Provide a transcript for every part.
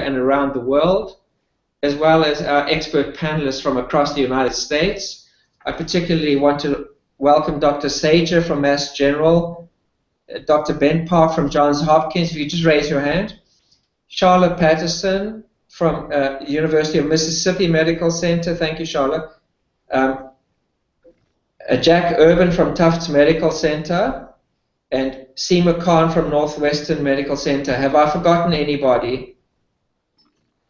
and around the world, as well as our expert panelists from across the United States. I particularly want to welcome Dr. Sager from Mass General, Dr. Ben Park from Johns Hopkins, if you just raise your hand, Charlotte Patterson from University of Mississippi Medical Center, thank you, Charlotte, Jack Urban from Tufts Medical Center, and Seema Khan from Northwestern Medical Center. Have I forgotten anybody?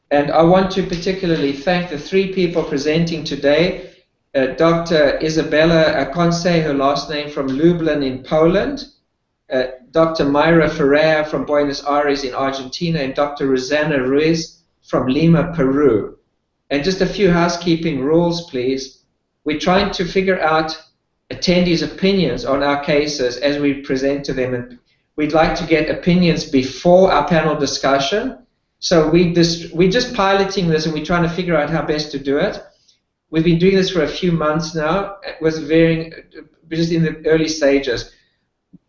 And I want to particularly thank the three people presenting today. Dr. Isabella Akonse, her last name, from Lublin in Poland, Dr. Mayra Ferrer from Buenos Aires in Argentina, and Dr. Rosanna Ruiz from Lima, Peru. And just a few housekeeping rules, please. We're trying to figure out attendees' opinions on our cases as we present to them, and we'd like to get opinions before our panel discussion. So we're just piloting this, and we're trying to figure out how best to do it. We've been doing this for a few months now, with varying, just in the early stages.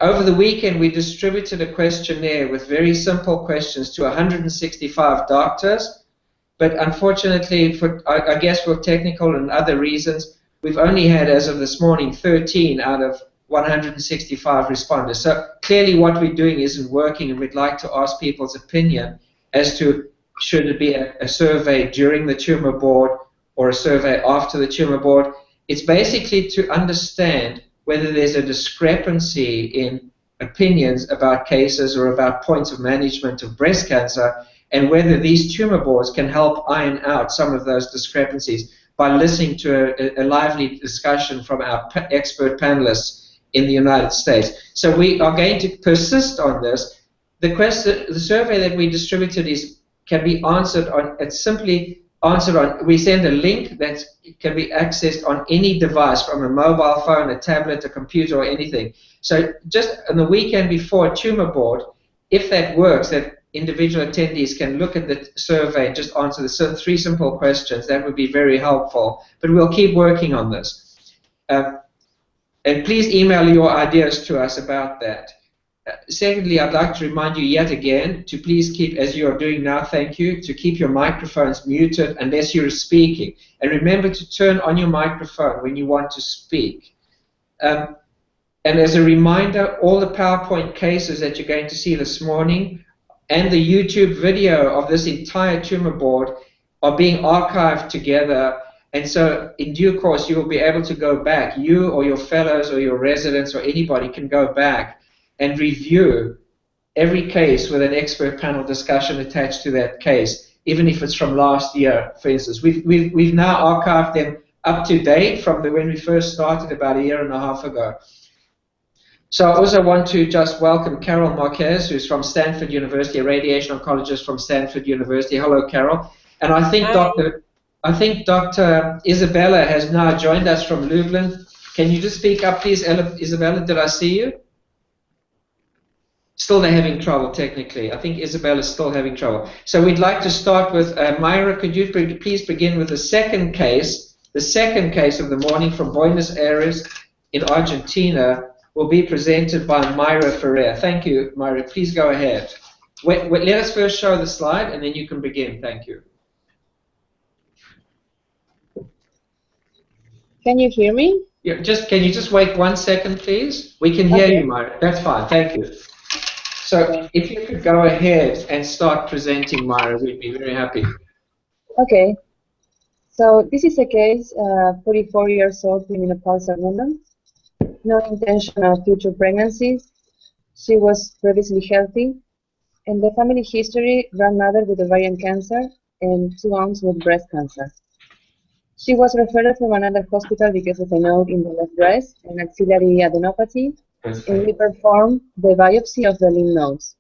Over the weekend, we distributed a questionnaire with very simple questions to 165 doctors, but unfortunately, I guess for technical and other reasons, we've only had, as of this morning, 13 out of 165 responders. So clearly what we're doing isn't working, and we'd like to ask people's opinion as to should it be a survey during the tumor board or a survey after the tumor board. It's basically to understand whether there's a discrepancy in opinions about cases or about points of management of breast cancer, and whether these tumor boards can help iron out some of those discrepancies by listening to a lively discussion from our expert panelists in the United States. So we are going to persist on this. The survey that we distributed can be answered on, it's simply answered on, we send a link that can be accessed on any device, from a mobile phone, a tablet, a computer, or anything. So just on the weekend before a tumor board, if that works, that individual attendees can look at the survey and just answer the three simple questions, that would be very helpful. But we'll keep working on this. And please email your ideas to us about that. Secondly, I'd like to remind you yet again to please keep, as you are doing now, thank you, to keep your microphones muted unless you're speaking. And remember to turn on your microphone when you want to speak. And as a reminder, all the PowerPoint cases that you're going to see this morning and the YouTube video of this entire tumor board are being archived together. And so in due course, you will be able to go back. You or your fellows or your residents or anybody can go back and review every case with an expert panel discussion attached to that case, even if it's from last year, for instance. We've now archived them up to date from when we first started about a year and a half ago. So I also want to just welcome Carol Marquez, who's from Stanford University, a radiation oncologist from Stanford University. Hello, Carol. And I think Dr. Isabella has now joined us from Lublin. Can you just speak up, please, Isabella? Did I see you? Still they're having trouble technically. I think Isabella's still having trouble. So we'd like to start with Mayra. Could you please begin with the second case of the morning from Buenos Aires in Argentina will be presented by Mayra Ferrer. Thank you, Mayra. Please go ahead. Wait, let us first show the slide and then you can begin. Thank you. Can you hear me? Yeah, can you just wait 1 second, please? We can hear you, Mayra. That's fine. Thank you. So if you could go ahead and start presenting, Mayra, we'd be very happy. Okay. So this is a case, 44 years old, menopausal woman, no intention of future pregnancies. She was previously healthy. In the family history, grandmother with ovarian cancer and 2 aunts with breast cancer. She was referred from another hospital because of a node in the left breast and axillary adenopathy. And we performed the biopsy of the lymph nodes.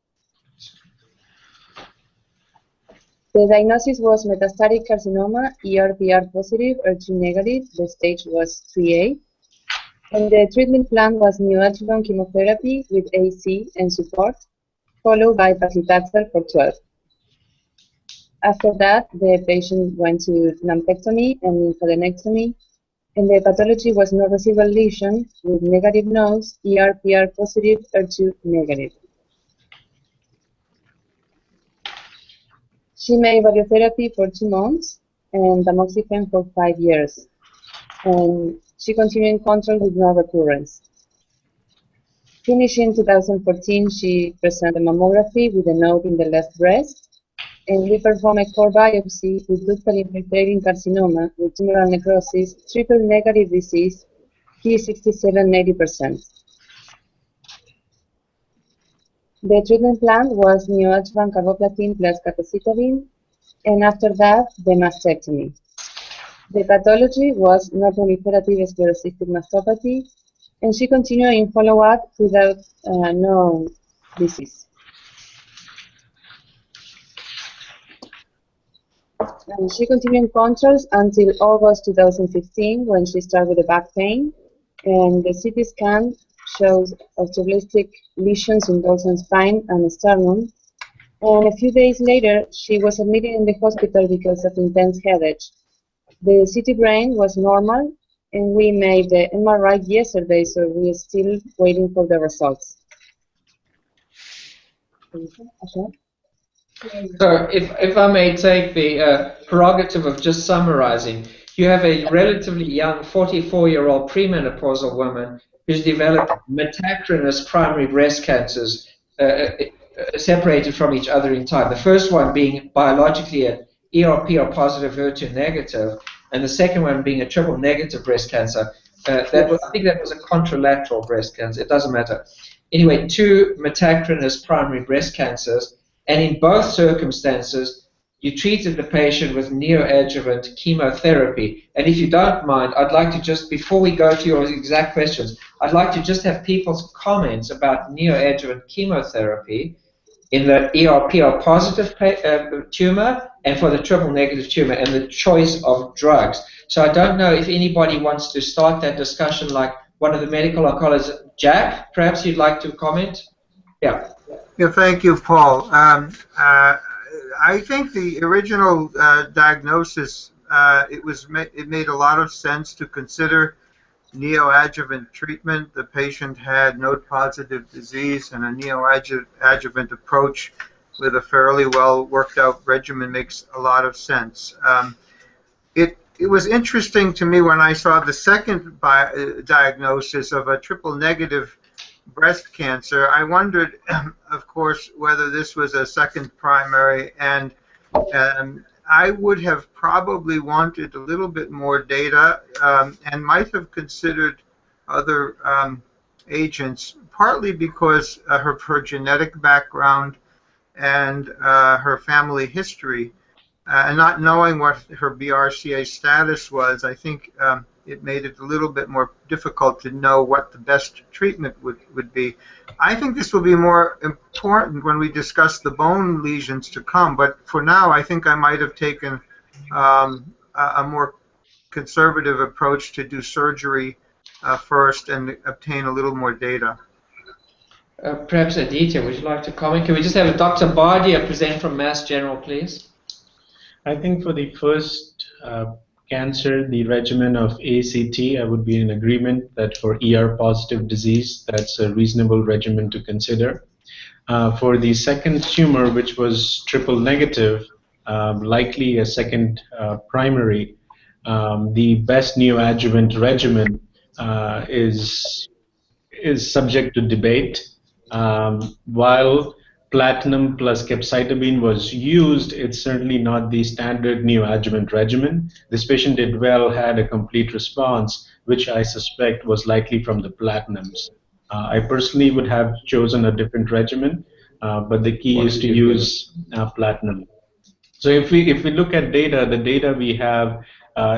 The diagnosis was metastatic carcinoma, ER/PR positive, HER2 negative. The stage was 3A. And the treatment plan was neoadjuvant chemotherapy with AC and support, followed by paclitaxel for 12. After that, the patient went to lumpectomy and lymphadenectomy, and the pathology was no residual lesion with negative nodes, ER/PR positive, HER2 negative. She made radiotherapy for 2 months and tamoxifen for 5 years. And she continued in control with no recurrence. Finishing 2014, she presented mammography with a node in the left breast, and we performed a core biopsy with ductal infiltrating carcinoma with tumoral necrosis, triple negative disease, Ki67-80%. The treatment plan was neoadjuvant carboplatin plus capecitabine, and after that, the mastectomy. The pathology was non-proliferative sclerocystic mastopathy, and she continued in follow-up without no disease. And she continued in controls until August 2015 when she started with the back pain, and the CT scan shows osteoblastic lesions in dorsal spine and sternum. And a few days later, she was admitted in the hospital because of intense headache. The CT brain was normal, and we made the MRI yesterday, so we are still waiting for the results. So if I may take the prerogative of just summarizing, you have a relatively young 44-year-old premenopausal woman who's developed metachronous primary breast cancers separated from each other in time. The first one being biologically an ERP or positive HER2 negative, and the second one being a triple negative breast cancer. I think that was a contralateral breast cancer. It doesn't matter. Anyway, 2 metachronous primary breast cancers. And in both circumstances, you treated the patient with neoadjuvant chemotherapy. And if you don't mind, I'd like to just, before we go to your exact questions, I'd like to just have people's comments about neoadjuvant chemotherapy in the ERP or positive tumor and for the triple negative tumor and the choice of drugs. So I don't know if anybody wants to start that discussion, like one of the medical oncologists. Jack, perhaps you'd like to comment? Yeah. Yeah, thank you, Paul. I think the original diagnosis, it made a lot of sense to consider neoadjuvant treatment. The patient had node-positive disease, and a neoadjuvant approach with a fairly well worked out regimen makes a lot of sense. It was interesting to me when I saw the second diagnosis of a triple negative breast cancer. I wondered, of course, whether this was a second primary, and I would have probably wanted a little bit more data and might have considered other agents, partly because her genetic background and her family history. And not knowing what her BRCA status was, I think it made it a little bit more difficult to know what the best treatment would be. I think this will be more important when we discuss the bone lesions to come, but for now I think I might have taken a more conservative approach to do surgery first and obtain a little more data. Perhaps Aditya, would you like to comment? Can we just have Dr. Bardia present from Mass General, please? I think for the first cancer, the regimen of ACT, I would be in agreement that for ER-positive disease, that's a reasonable regimen to consider. For the second tumor, which was triple negative, likely a second primary, the best neoadjuvant regimen is subject to debate. While platinum plus capecitabine was used, it's certainly not the standard neoadjuvant regimen. This patient did well, had a complete response, which I suspect was likely from the platinums. I personally would have chosen a different regimen, but the key is to use platinum. So if we look at data, the data we have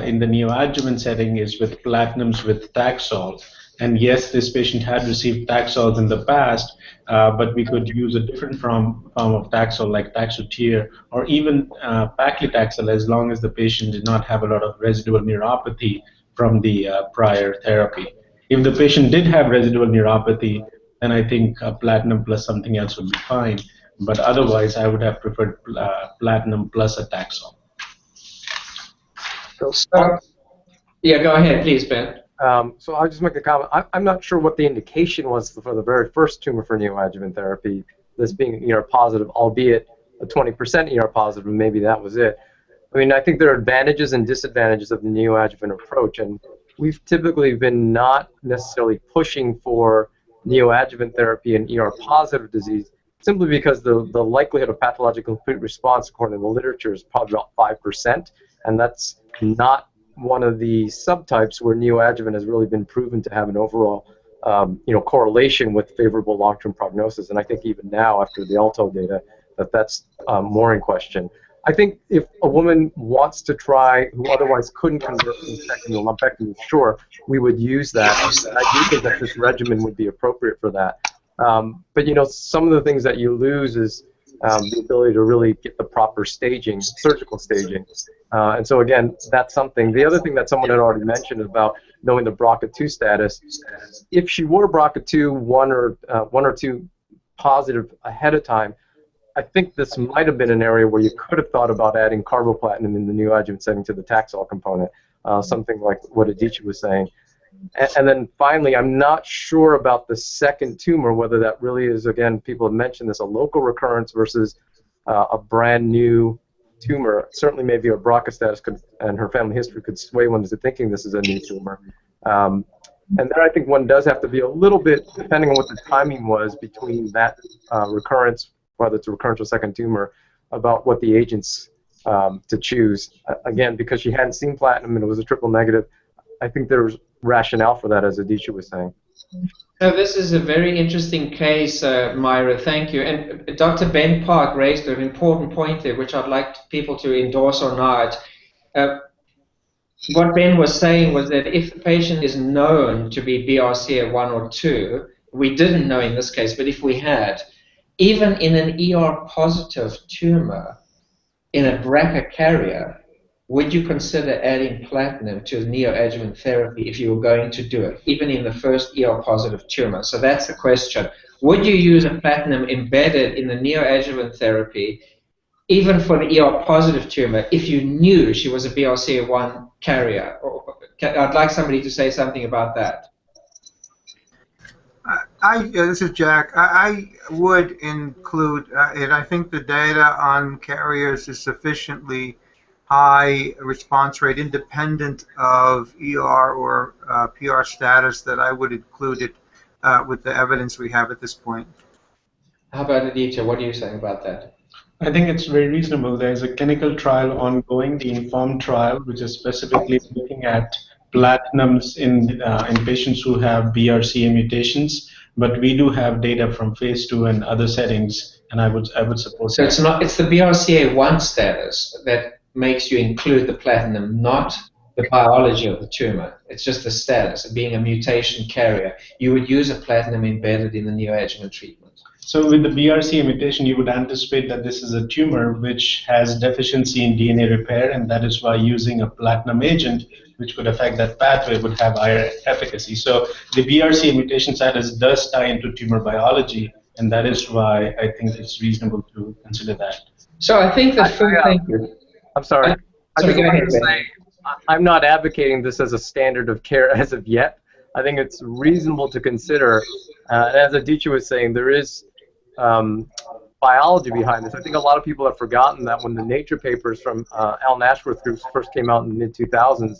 in the neoadjuvant setting is with platinums with Taxol. And yes, this patient had received Taxols in the past, but we could use a different form of Taxol like Taxotere or even paclitaxel, as long as the patient did not have a lot of residual neuropathy from the prior therapy. If the patient did have residual neuropathy, then I think platinum plus something else would be fine. But otherwise, I would have preferred platinum plus a Taxol. Yeah, go ahead, please, Ben. So I'll just make a comment. I'm not sure what the indication was for the very first tumor for neoadjuvant therapy, this being positive, albeit a 20% ER positive, and maybe that was it. I mean, I think there are advantages and disadvantages of the neoadjuvant approach, and we've typically been not necessarily pushing for neoadjuvant therapy in ER-positive disease, simply because the likelihood of pathological complete response, according to the literature, is probably about 5%, and that's not one of the subtypes where neoadjuvant has really been proven to have an overall correlation with favorable long-term prognosis. And I think even now, after the ALTO data, that's more in question. I think if a woman wants to try, who otherwise couldn't convert from mastectomy to lumpectomy, sure, we would use that. And I do think that this regimen would be appropriate for that. But some of the things that you lose is the ability to really get the proper staging, surgical staging. And so again, that's something. The other thing that someone had already mentioned is about knowing the BRCA2 status. If she were BRCA2 one or two positive ahead of time, I think this might have been an area where you could have thought about adding carboplatin in the neoadjuvant setting to the Taxol component, something like what Adichie was saying. And then finally, I'm not sure about the second tumor, whether that really is, again, people have mentioned this, a local recurrence versus a brand new tumor. Certainly maybe her BRCA status and her family history could sway one into thinking this is a new tumor. And then I think one does have to be a little bit, depending on what the timing was between that recurrence, whether it's a recurrence or second tumor, about what the agents to choose. Again, because she hadn't seen platinum and it was a triple negative, I think there's rationale for that, as Adichie was saying. So this is a very interesting case, Myra. Thank you. And Dr. Ben Park raised an important point there, which I'd like people to endorse or not. What Ben was saying was that if the patient is known to be BRCA 1 or 2, we didn't know in this case, but if we had, even in an ER-positive tumor, in a BRCA carrier, would you consider adding platinum to neoadjuvant therapy if you were going to do it, even in the first ER-positive tumor? So that's the question. Would you use a platinum embedded in the neoadjuvant therapy, even for the ER-positive tumor, if you knew she was a BRCA1 carrier? I'd like somebody to say something about that. This is Jack. I would include, and I think the data on carriers is sufficiently high response rate, independent of ER or PR status, that I would include it with the evidence we have at this point. How about Aditya? What are you saying about that? I think it's very reasonable. There's a clinical trial ongoing, the INFORM trial, which is specifically looking at platinums in patients who have BRCA mutations. But we do have data from phase 2 and other settings, and I would support. So it's the BRCA1 status that makes you include the platinum, not the biology of the tumor. It's just the status of being a mutation carrier. You would use a platinum embedded in the neoadjuvant treatment. So with the BRCA mutation, you would anticipate that this is a tumor which has deficiency in DNA repair, and that is why using a platinum agent, which could affect that pathway, would have higher efficacy. So the BRCA mutation status does tie into tumor biology, and that is why I think it's reasonable to consider that. So I think that thank you. I'm sorry. I just wanted to say, I'm not advocating this as a standard of care as of yet. I think it's reasonable to consider. As Adichie was saying, there is biology behind this. I think a lot of people have forgotten that when the Nature papers from Alan Ashworth groups first came out in the mid-2000s,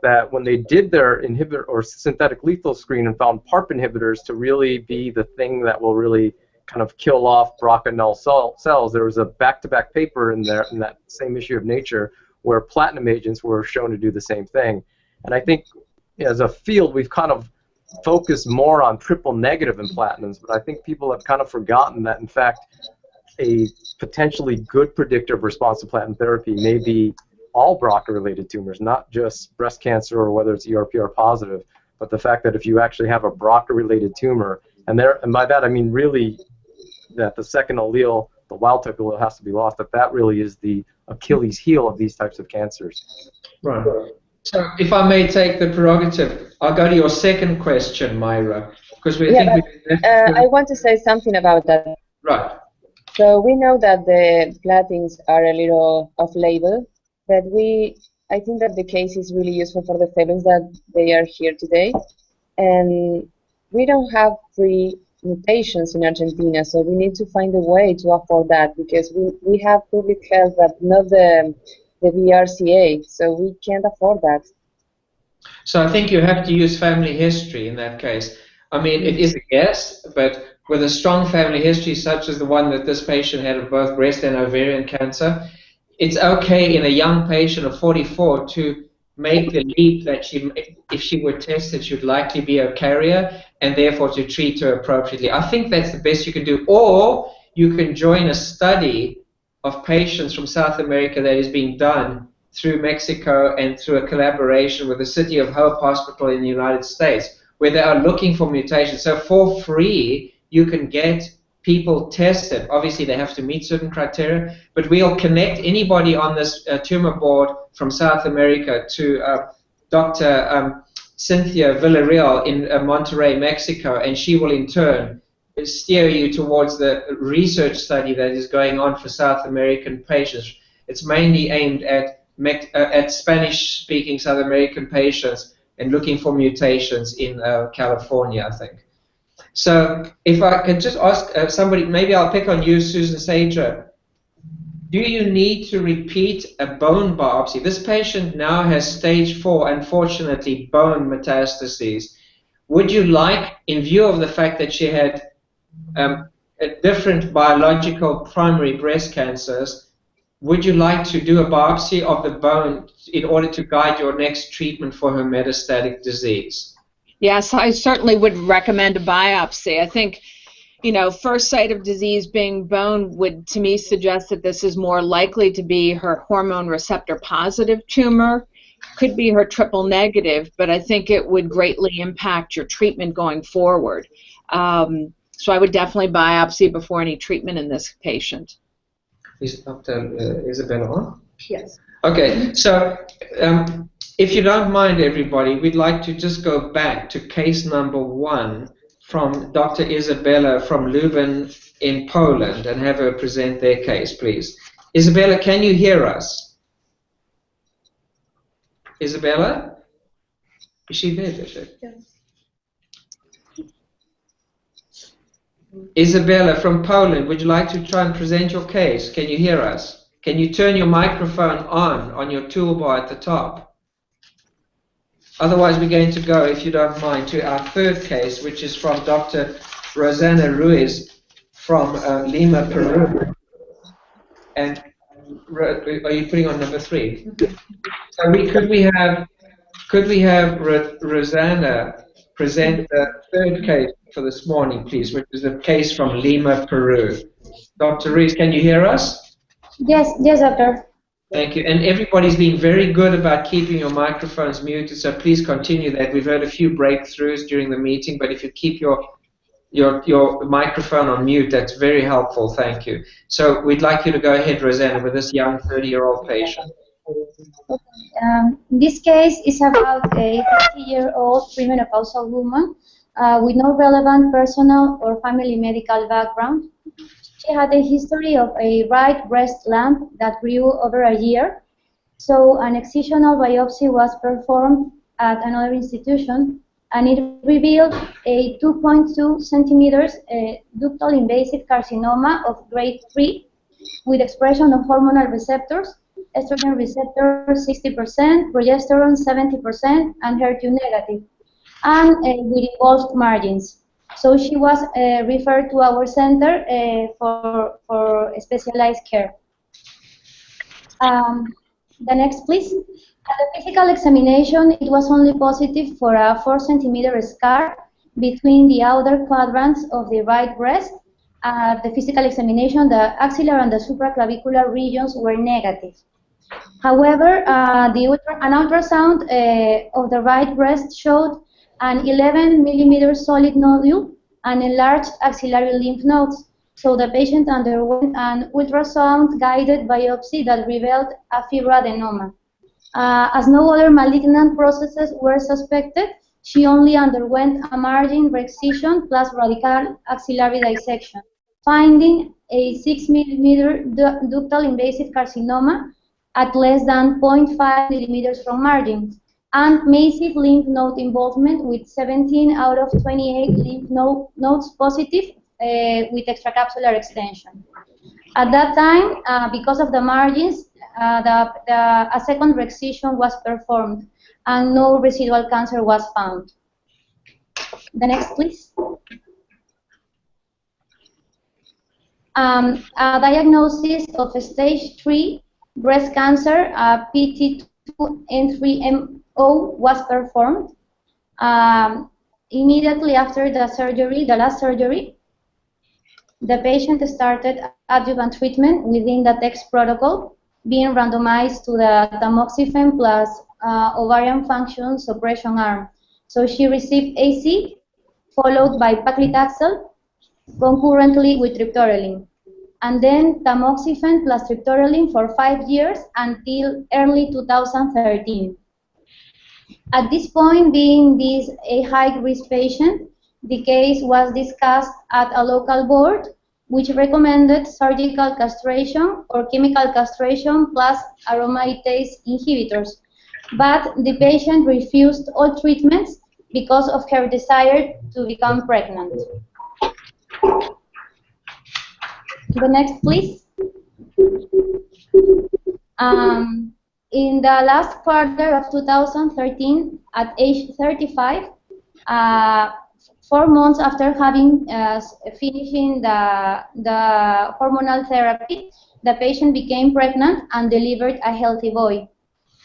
that when they did their inhibitor or synthetic lethal screen and found PARP inhibitors to really be the thing that will really kind of kill off BRCA null cells, there was a back-to-back paper in there in that same issue of Nature where platinum agents were shown to do the same thing. And I think as a field, we've kind of focused more on triple negative in platinums, but I think people have kind of forgotten that, in fact, a potentially good predictor of response to platinum therapy may be all BRCA-related tumors, not just breast cancer or whether it's ER/PR positive, but the fact that if you actually have a BRCA-related tumor, and by that I mean really that the second allele, the wild-type allele, has to be lost, that really is the Achilles heel of these types of cancers. Right. So if I may take the prerogative, I'll go to your second question, Myra, because I want to say something about that. Right. So we know that the platins are a little off-label, but I think that the case is really useful for the fellows that they are here today, and we don't have free mutations in Argentina, so we need to find a way to afford that because we have public health but not the BRCA, so we can't afford that. So I think you have to use family history in that case. I mean, it is a guess, but with a strong family history such as the one that this patient had of both breast and ovarian cancer, it's okay in a young patient of 44 to make the leap that if she were tested, she would likely be a carrier, and therefore to treat her appropriately. I think that's the best you can do. Or you can join a study of patients from South America that is being done through Mexico and through a collaboration with the City of Hope Hospital in the United States, where they are looking for mutations. So for free, you can get people tested. Obviously, they have to meet certain criteria, but we'll connect anybody on this tumor board from South America to Dr. Cynthia Villarreal in Monterrey, Mexico, and she will in turn steer you towards the research study that is going on for South American patients. It's mainly aimed at Spanish-speaking South American patients and looking for mutations in California, I think. So if I could just ask somebody, maybe I'll pick on you, Susan Sager. Do you need to repeat a bone biopsy? This patient now has stage 4, unfortunately, bone metastases. Would you like, in view of the fact that she had different biological primary breast cancers, would you like to do a biopsy of the bone in order to guide your next treatment for her metastatic disease? Yes, I certainly would recommend a biopsy. I think, you know, first site of disease being bone would, to me, suggest that this is more likely to be her hormone receptor positive tumor. Could be her triple negative, but I think it would greatly impact your treatment going forward. So I would definitely biopsy before any treatment in this patient. Is Dr. Isabella on? Yes. Okay, so if you don't mind, everybody, we'd like to just go back to case number 1 from Dr. Isabella from Lublin in Poland and have her present their case, please. Isabella, can you hear us? Isabella? Is she there, Bishop? Yes. Isabella from Poland, would you like to try and present your case? Can you hear us? Can you turn your microphone on your toolbar at the top? Otherwise, we're going to go, if you don't mind, to our third case, which is from Dr. Rosanna Ruiz from Lima, Peru. And are you putting on number 3? So could we have Rosanna present the third case for this morning, please, which is a case from Lima, Peru. Dr. Ruiz, can you hear us? Yes, doctor. Thank you. And everybody's been very good about keeping your microphones muted, so please continue that. We've heard a few breakthroughs during the meeting, but if you keep your microphone on mute, that's very helpful. Thank you. So we'd like you to go ahead, Rosanna, with this young 30-year-old patient. This case is about a 30-year-old premenopausal woman with no relevant personal or family medical background. She had a history of a right breast lump that grew over a year, so an excisional biopsy was performed at another institution, and it revealed a 2.2 centimeters ductal invasive carcinoma of grade 3 with expression of hormonal receptors, estrogen receptor 60%, progesterone 70%, and HER2 negative, and with involved margins. So she was referred to our center for specialized care. The next, please. At the physical examination, it was only positive for a 4-centimeter scar between the outer quadrants of the right breast. At the physical examination, the axillary and the supraclavicular regions were negative. However, an ultrasound of the right breast showed an 11 millimeter solid nodule and enlarged axillary lymph nodes. So the patient underwent an ultrasound-guided biopsy that revealed a fibroadenoma. As no other malignant processes were suspected, she only underwent a margin reexcision plus radical axillary dissection, finding a 6 millimeter ductal invasive carcinoma at less than 0.5 millimeters from margin. and massive lymph node involvement with 17 out of 28 lymph nodes positive with extracapsular extension. At that time, because of the margins, a second excision was performed and no residual cancer was found. The next, please. A diagnosis of stage 3 breast cancer, PT2N3MO, was performed. Immediately after the surgery, the last surgery, the patient started adjuvant treatment within the TEX protocol, being randomized to the tamoxifen plus ovarian function suppression arm. So she received AC, followed by paclitaxel, concurrently with triptorelin, and then tamoxifen plus triptorelin for 5 years until early 2013. At this point, being this a high-risk patient, the case was discussed at a local board, which recommended surgical castration or chemical castration plus aromatase inhibitors. But the patient refused all treatments because of her desire to become pregnant. The next, please. In the last quarter of 2013, at age 35, 4 months after having finishing the hormonal therapy, the patient became pregnant and delivered a healthy boy.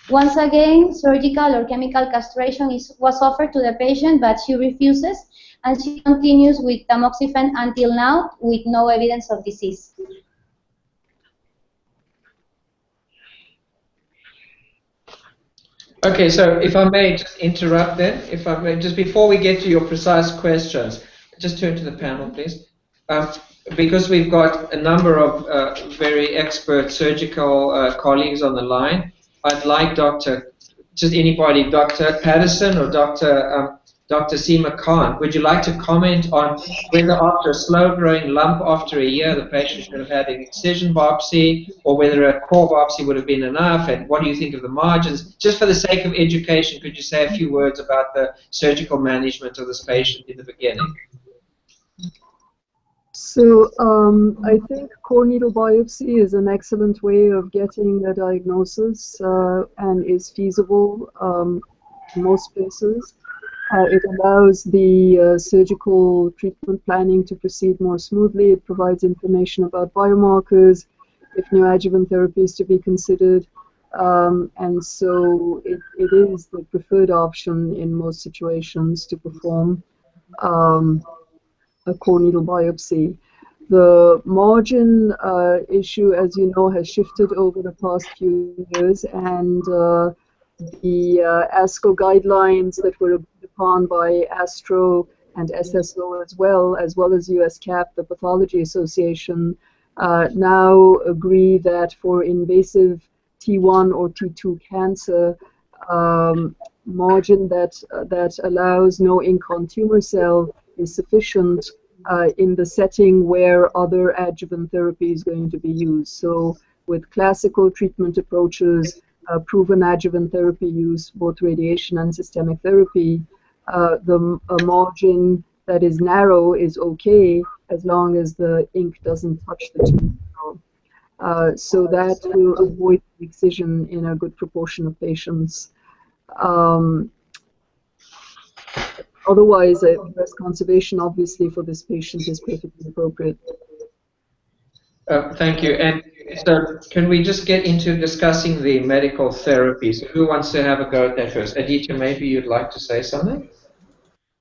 Once again, surgical or chemical castration was offered to the patient, but she refuses, and she continues with tamoxifen until now with no evidence of disease. Okay, so if I may just interrupt then, if I may, just before we get to your precise questions, just turn to the panel, please. Because we've got a number of very expert surgical colleagues on the line, I'd like just anybody, Dr. Patterson or Dr. Seema Khan, would you like to comment on whether after a slow-growing lump after a year the patient should have had an excision biopsy, or whether a core biopsy would have been enough, and what do you think of the margins? Just for the sake of education, could you say a few words about the surgical management of this patient in the beginning? So I think core needle biopsy is an excellent way of getting a diagnosis and is feasible in most places. It allows the surgical treatment planning to proceed more smoothly. It provides information about biomarkers, if neoadjuvant therapy is to be considered, and so it is the preferred option in most situations to perform a core needle biopsy. The margin issue, as you know, has shifted over the past few years, and the ASCO guidelines that were agreed upon by ASTRO and SSO as well as USCAP, the Pathology Association, now agree that for invasive T1 or T2 cancer, margin that allows no in-con tumor cell is sufficient in the setting where other adjuvant therapy is going to be used. So with classical treatment approaches, proven adjuvant therapy use, both radiation and systemic therapy, the margin that is narrow is okay as long as the ink doesn't touch the tumor. So that will avoid excision in a good proportion of patients. Otherwise, breast conservation, obviously, for this patient is perfectly appropriate. Thank you. And so can we just get into discussing the medical therapies? Who wants to have a go at that first? Aditya, maybe you'd like to say something?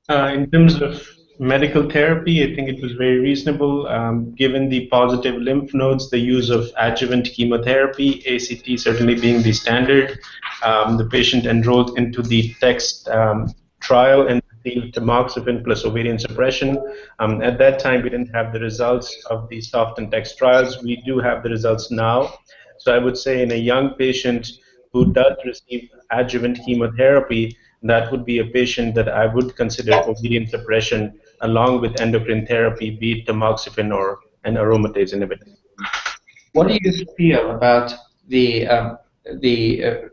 In terms of medical therapy, I think it was very reasonable. Given the positive lymph nodes, the use of adjuvant chemotherapy, ACT certainly being the standard, the patient enrolled into the TEX trial and received tamoxifen plus ovarian suppression. At that time, we didn't have the results of the SOFT and TEX trials. We do have the results now. So I would say in a young patient who does receive adjuvant chemotherapy, that would be a patient that I would consider ovarian suppression along with endocrine therapy, be it tamoxifen or an aromatase inhibitor. What do you feel about the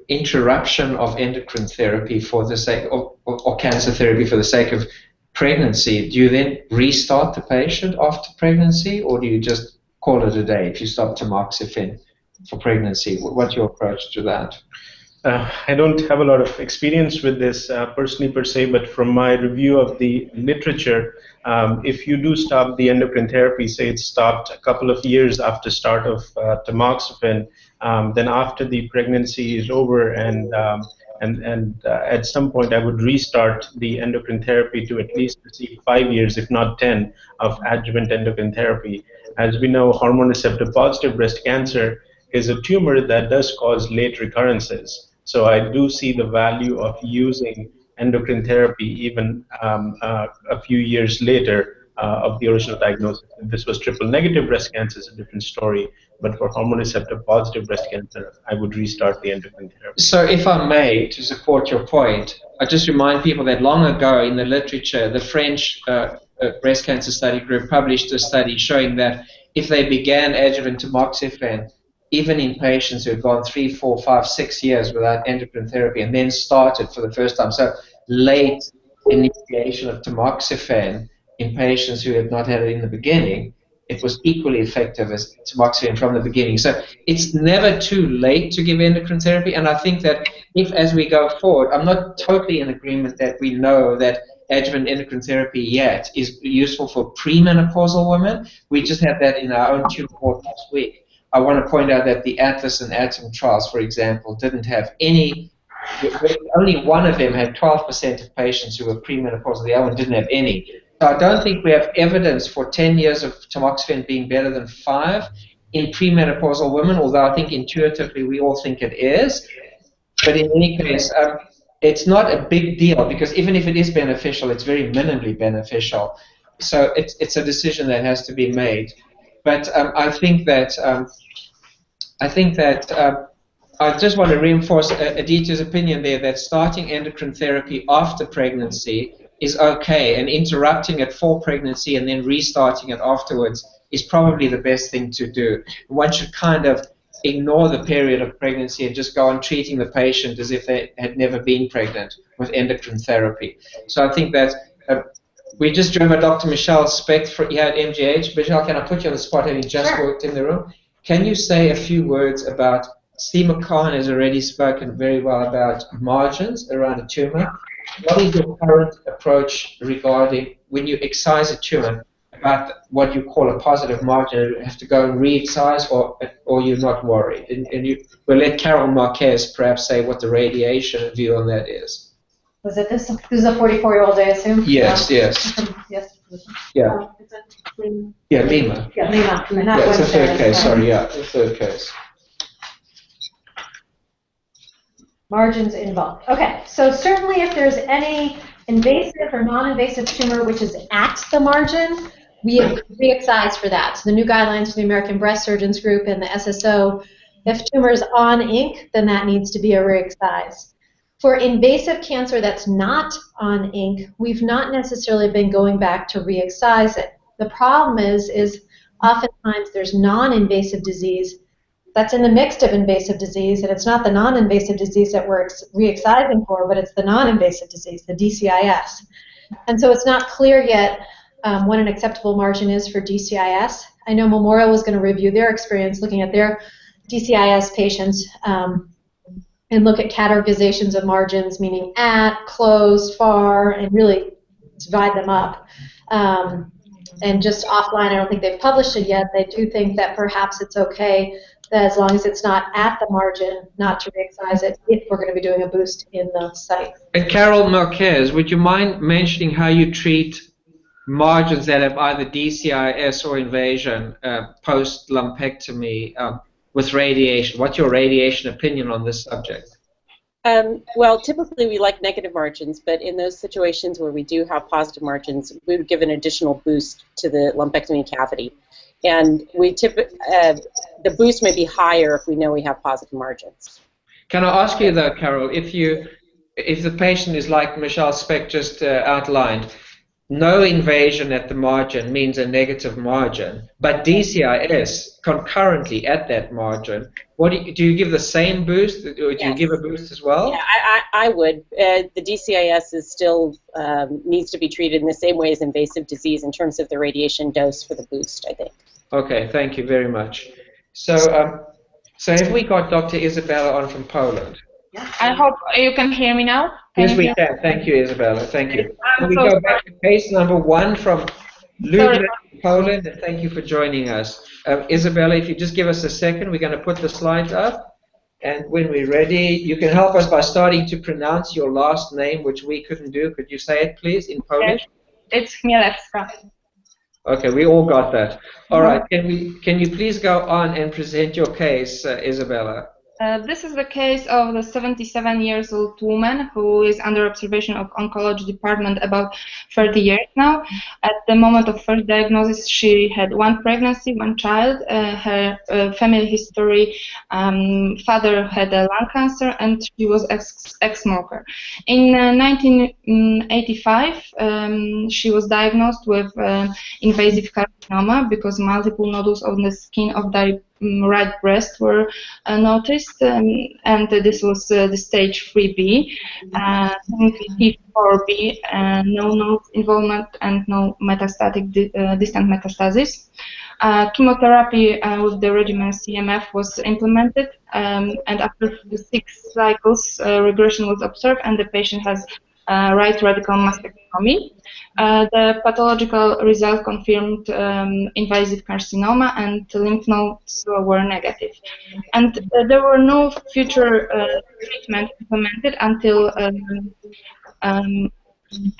interruption of endocrine therapy for the sake or cancer therapy for the sake of pregnancy, do you then restart the patient after pregnancy, or do you just call it a day if you stop tamoxifen for pregnancy? What's your approach to that? I don't have a lot of experience with this personally per se, but from my review of the literature, if you do stop the endocrine therapy, say it's stopped a couple of years after start of tamoxifen, then after the pregnancy is over and at some point I would restart the endocrine therapy to at least receive 5 years, if not 10, of adjuvant endocrine therapy. As we know, hormone receptor positive breast cancer is a tumor that does cause late recurrences. So I do see the value of using endocrine therapy even a few years later of the original diagnosis. If this was triple negative breast cancer, it's a different story. But for hormone receptor positive breast cancer, I would restart the endocrine therapy. So if I may, to support your point, I just remind people that long ago in the literature, the French breast cancer study group published a study showing that if they began adjuvant tamoxifen, even in patients who had gone 3, 4, 5, 6 years without endocrine therapy and then started for the first time, so late initiation of tamoxifen in patients who had not had it in the beginning, it was equally effective as tamoxifen from the beginning. So it's never too late to give endocrine therapy, and I think that if, as we go forward, I'm not totally in agreement that we know that adjuvant endocrine therapy yet is useful for premenopausal women. We just had that in our own tumor board last week. I want to point out that the Atlas and Atom trials, for example, didn't have any, only one of them had 12% of patients who were premenopausal, the other one didn't have any. So I don't think we have evidence for 10 years of tamoxifen being better than 5 in premenopausal women, although I think intuitively we all think it is. But in any case, it's not a big deal, because even if it is beneficial, it's very minimally beneficial. So it's a decision that has to be made. But I think that I just want to reinforce Aditya's opinion there that starting endocrine therapy after pregnancy is okay, and interrupting it for pregnancy and then restarting it afterwards is probably the best thing to do. One should kind of ignore the period of pregnancy and just go on treating the patient as if they had never been pregnant with endocrine therapy. So I think that we just remember Dr. Michelle Specht here at MGH. Michelle, can I put you on the spot, having just walked in the room? Can you say a few words about, Steve McCann has already spoken very well about margins around a tumor. What is your current approach regarding when you excise a tumor, about what you call a positive margin? You have to go and re-excise, or you're not worried? And we'll let Carol Marquez perhaps say what the radiation view on that is. Was it this? This is a 44-year-old, I assume? Yes, yes. Yes. Yeah. Yeah, Lima. Yeah, Lima. Yeah, it's the third case, sorry, yeah, the third case. Margins involved. Okay, so certainly if there's any invasive or non-invasive tumor which is at the margin, we re-excise for that. So the new guidelines for the American Breast Surgeons Group and the SSO, if tumor is on ink, then that needs to be a re-excise. For invasive cancer that's not on ink, we've not necessarily been going back to re-excise it. The problem is oftentimes there's non-invasive disease that's in the mix of invasive disease, and it's not the non-invasive disease that we're re-excising for, but it's the non-invasive disease, the DCIS. And so it's not clear yet what an acceptable margin is for DCIS. I know Memorial was going to review their experience looking at their DCIS patients and look at categorizations of margins, meaning at, close, far, and really divide them up. And just offline, I don't think they've published it yet. They do think that perhaps it's okay that as long as it's not at the margin, not to re-excise it if we're going to be doing a boost in the site. And Carol Marquez, would you mind mentioning how you treat margins that have either DCIS or invasion post-lumpectomy with radiation? What's your radiation opinion on this subject? Well, typically we like negative margins, but in those situations where we do have positive margins, we would give an additional boost to the lumpectomy cavity. And we the boost may be higher if we know we have positive margins. Can I ask you though, Carol, if the patient is like Michelle Specht just outlined, no invasion at the margin means a negative margin, but DCIS concurrently at that margin, what do you give the same boost, or do you give a Yes. boost as well? Yeah, I would. The DCIS is still needs to be treated in the same way as invasive disease in terms of the radiation dose for the boost, I think. Okay, thank you very much. So, so have we got Dr. Isabella on from Poland? I hope you can hear me now. Yes, we can. Thank you, Isabella. Thank you. Can I'm we so go back to case number 1 from sorry. Lubna, Poland, and thank you for joining us. Isabella, if you just give us a second, we're going to put the slides up, and when we're ready, you can help us by starting to pronounce your last name, which we couldn't do. Could you say it, please, in Polish? Yes, it's Chmielewska. Okay, we all got that. All right, can you please go on and present your case, Isabella? This is the case of the 77-year-old woman who is under observation of oncology department about 30 years now. At the moment of first diagnosis, she had 1 pregnancy, 1 child. Her family history, father had a lung cancer, and she was ex-smoker. In 1985, she was diagnosed with invasive carcinoma because multiple nodules on the skin of the right breast were noticed, and this was the stage 3B. T4B, no node involvement and no metastatic distant metastasis. Chemotherapy with the regimen CMF was implemented, and after 6 cycles, regression was observed, and the patient has right radical mastectomy. The pathological result confirmed invasive carcinoma, and lymph nodes were negative. And there were no future treatment implemented until and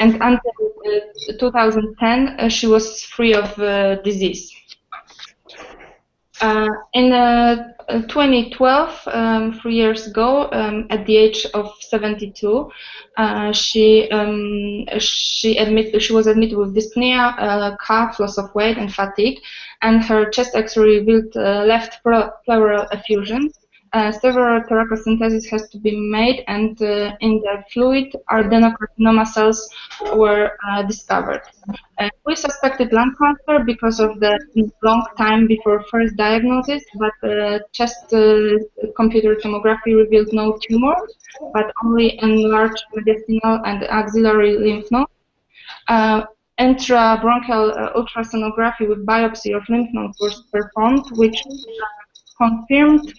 until 2010 she was free of disease. In 2012, 3 years ago, at the age of 72, she was admitted with dyspnea, cough, loss of weight, and fatigue, and her chest X-ray revealed left pleural effusion. Several thoracentesis has to be made, and in the fluid, adenocarcinoma cells were discovered. We suspected lung cancer because of the long time before first diagnosis, but chest computer tomography revealed no tumor, but only enlarged mediastinal and axillary lymph nodes. Intrabronchial ultrasonography with biopsy of lymph nodes was performed, which confirmed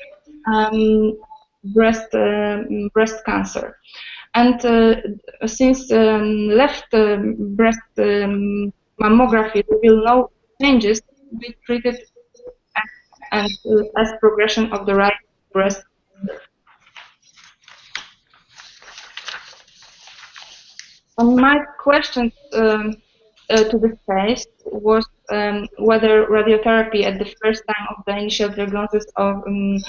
breast cancer. And since left breast mammography revealed no changes, we treated as progression of the right breast. My question to this case was whether radiotherapy at the first time of the initial diagnosis of the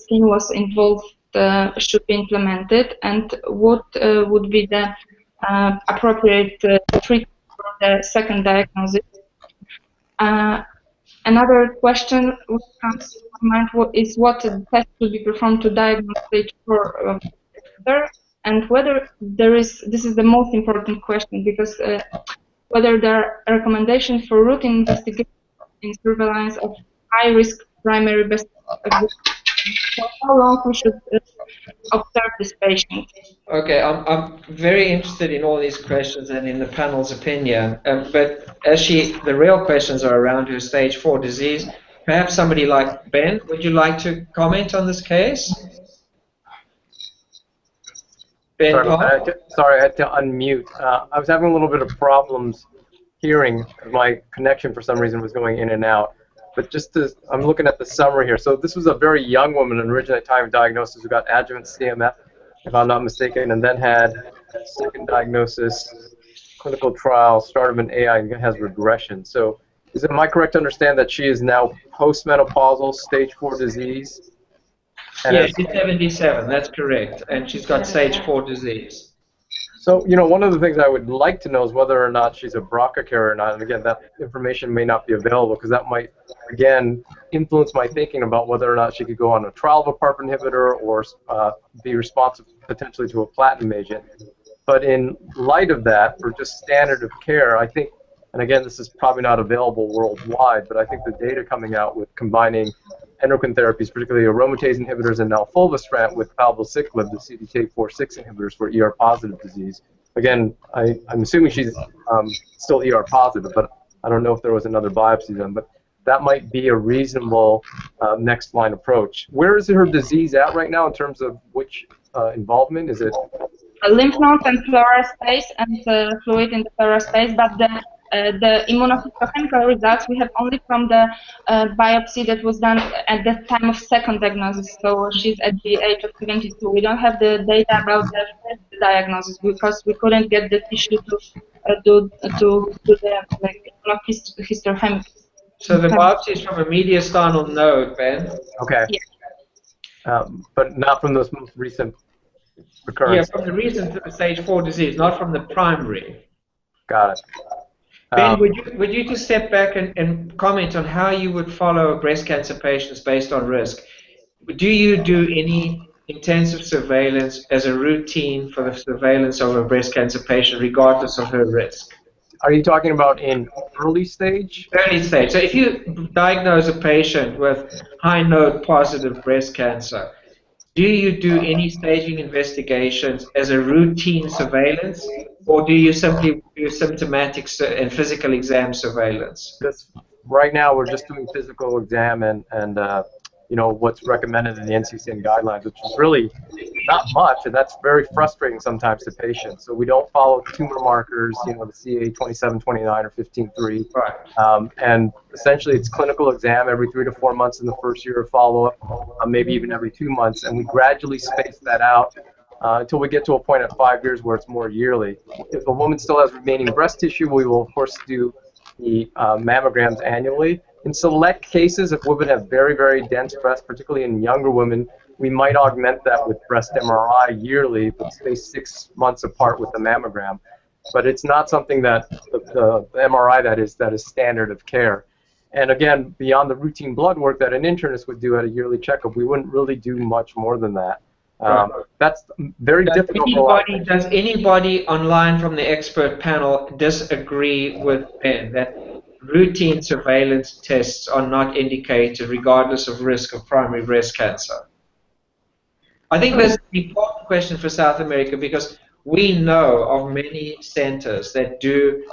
skin was involved should be implemented, and what would be the appropriate treatment for the second diagnosis. Another question which comes to mind is what test should be performed to diagnose stage 4 cancer, and whether there is, this is the most important question, because whether there are recommendations for routine investigation in surveillance of high-risk primary breast cancer. For how long we should observe this patient? Okay, I'm very interested in all these questions and in the panel's opinion. But as the real questions are around her stage 4 disease, perhaps somebody like Ben, would you like to comment on this case? Ben, sorry, I had to unmute. I was having a little bit of problems hearing because my connection for some reason was going in and out. But I'm looking at the summary here. So this was a very young woman originally at time of diagnosis who got adjuvant CMF, if I'm not mistaken, and then had second diagnosis, clinical trial, start of an AI, and has regression. So am I correct to understand that she is now postmenopausal stage 4 disease? Yes, she's 77, that's correct, and she's got stage 4 disease. So, one of the things I would like to know is whether or not she's a BRCA carrier or not. And again, that information may not be available because that might, again, influence my thinking about whether or not she could go on a trial of a PARP inhibitor or be responsive potentially to a platinum agent. But in light of that, for just standard of care, I think, and again, this is probably not available worldwide, but I think the data coming out with combining endocrine therapies, particularly aromatase inhibitors and now fulvestrant with palbociclib, the CDK4/6 inhibitors for ER-positive disease. Again, I'm assuming she's still ER-positive, but I don't know if there was another biopsy done. But that might be a reasonable next line approach. Where is her disease at right now in terms of which involvement? Is it lymph nodes and pleural space and fluid in the pleural space, but the immunohistochemical results we have only from the biopsy that was done at the time of second diagnosis. So she's at the age of 72. We don't have the data about the first diagnosis because we couldn't get the tissue to do the immunohistochemical. So the biopsy is from a mediastinal node, Ben. okay? Yeah. But not from those most recent recurrences. Yeah, from the recent stage 4 disease, not from the primary. Got it. Ben, would you just step back and comment on how you would follow breast cancer patients based on risk? Do you do any intensive surveillance as a routine for the surveillance of a breast cancer patient, regardless of her risk? Are you talking about in early stage? Early stage. So if you diagnose a patient with high node positive breast cancer, do you do any staging investigations as a routine surveillance, or do you simply do symptomatic and physical exam surveillance? Right now, we're just doing physical exam and you know, what's recommended in the NCCN guidelines, which is really not much, and that's very frustrating sometimes to patients. So we don't follow tumor markers, you know, the CA 2729 or 15.3. Right. And essentially, it's clinical exam every 3 to 4 months in the first year of follow-up, maybe even every 2 months, and we gradually space that out until we get to a point at 5 years where it's more yearly. If a woman still has remaining breast tissue, we will, of course, do the mammograms annually. In select cases, if women have very, very dense breasts, particularly in younger women, we might augment that with breast MRI yearly, but stay 6 months apart with the mammogram. But it's not something that the MRI that is standard of care. And again, beyond the routine blood work that an internist would do at a yearly checkup, we wouldn't really do much more than that. That's very difficult. Does anybody online from the expert panel disagree with Ben that routine surveillance tests are not indicated regardless of risk of primary breast cancer? I think that's an important question for South America because we know of many centers that do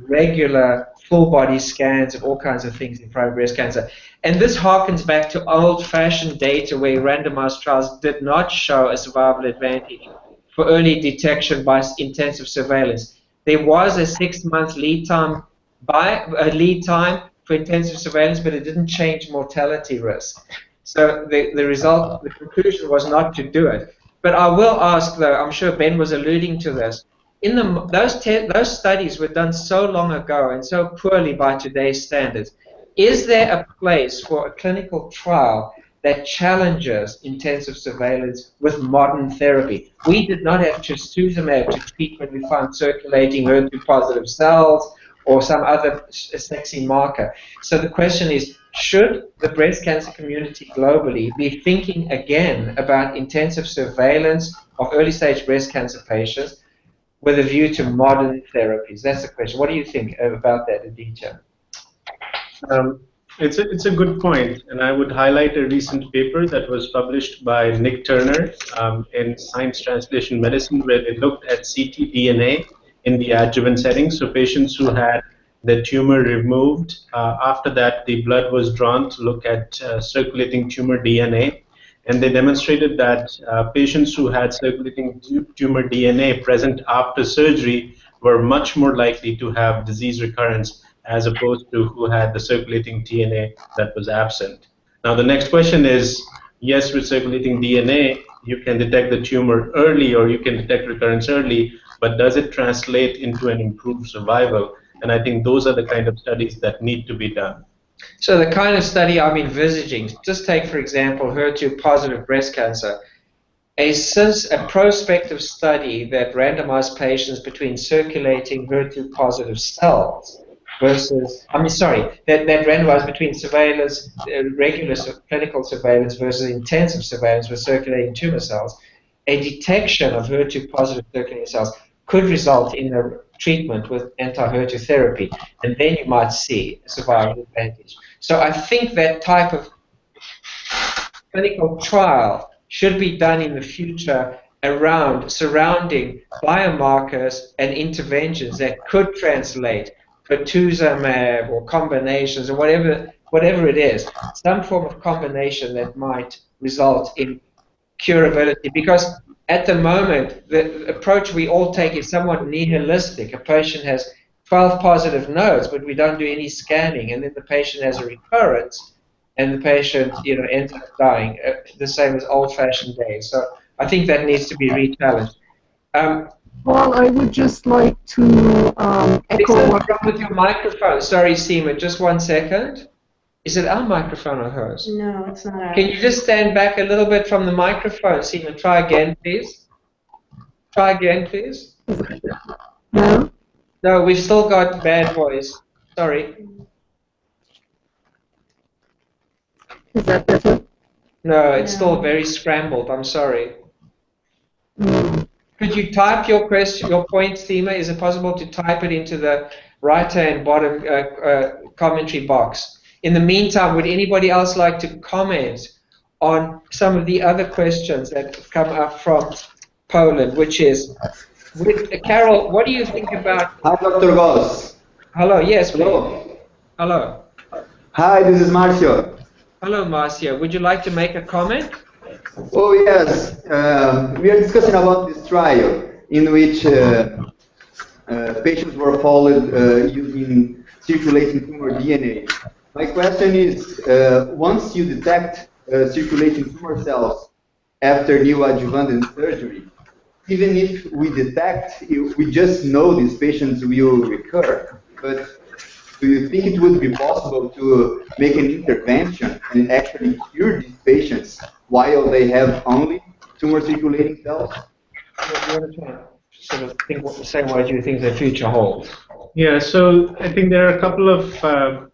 regular full body scans of all kinds of things in primary breast cancer. And this harkens back to old-fashioned data where randomized trials did not show a survival advantage for early detection by intensive surveillance. There was a 6-month lead time for intensive surveillance, but it didn't change mortality risk. So the conclusion was not to do it. But I will ask, though, I'm sure Ben was alluding to this, those studies were done so long ago and so poorly by today's standards. Is there a place for a clinical trial that challenges intensive surveillance with modern therapy? We did not have trastuzumab to treat when we found circulating HER2-positive cells or some other sexy marker. So the question is, should the breast cancer community globally be thinking again about intensive surveillance of early-stage breast cancer patients with a view to modern therapies? That's the question. What do you think about that, Aditya? It's a good point, and I would highlight a recent paper that was published by Nick Turner in Science Translation Medicine, where they looked at ctDNA in the adjuvant setting. So patients who had the tumor removed, after that the blood was drawn to look at circulating tumor DNA. And they demonstrated that patients who had circulating tumor DNA present after surgery were much more likely to have disease recurrence as opposed to who had the circulating DNA that was absent. Now the next question is, yes, with circulating DNA, you can detect the tumor early or you can detect recurrence early, but does it translate into an improved survival? And I think those are the kind of studies that need to be done. So the kind of study I'm envisaging, just take, for example, HER2-positive breast cancer, a prospective study that randomized patients between circulating HER2-positive cells versus, that randomized between surveillance, regular clinical surveillance versus intensive surveillance with circulating tumor cells, a detection of HER2-positive circulating cells could result in a treatment with anti-HER2 therapy, and then you might see a survival advantage. So I think that type of clinical trial should be done in the future surrounding biomarkers and interventions that could translate pertuzumab or combinations or whatever it is, some form of combination that might result in curability. Because at the moment, the approach we all take is somewhat nihilistic. A patient has 12 positive nodes, but we don't do any scanning, and then the patient has a recurrence, and the patient, ends up dying, the same as old-fashioned days. So I think that needs to be re-challenged. Well, I would just like to echo Is what... it wrong with your microphone? Sorry, Seema, just 1 second. Is it our microphone or hers? No, it's not ours. Can you just stand back a little bit from the microphone, Seema? Try again, please. Try again, please. No? No, we've still got bad voice. Sorry. Is that better? No, it's still very scrambled. I'm sorry. Mm. Could you type your question, your point, Seema? Is it possible to type it into the right-hand bottom commentary box? In the meantime, would anybody else like to comment on some of the other questions that have come up from Poland, which is, Carol, what do you think about... Hi, Dr. Goss. Hello, yes, please. Hello. Hello. Hi, this is Marcio. Hello, Marcio. Would you like to make a comment? Oh, yes. We are discussing about this trial in which patients were followed using circulating tumor DNA. My question is, once you detect circulating tumor cells after neoadjuvant surgery, even if we detect, we just know these patients will recur, but do you think it would be possible to make an intervention and actually cure these patients while they have only tumor circulating cells? You want to try sort of say what you think the future holds? Yeah, so I think there are a couple of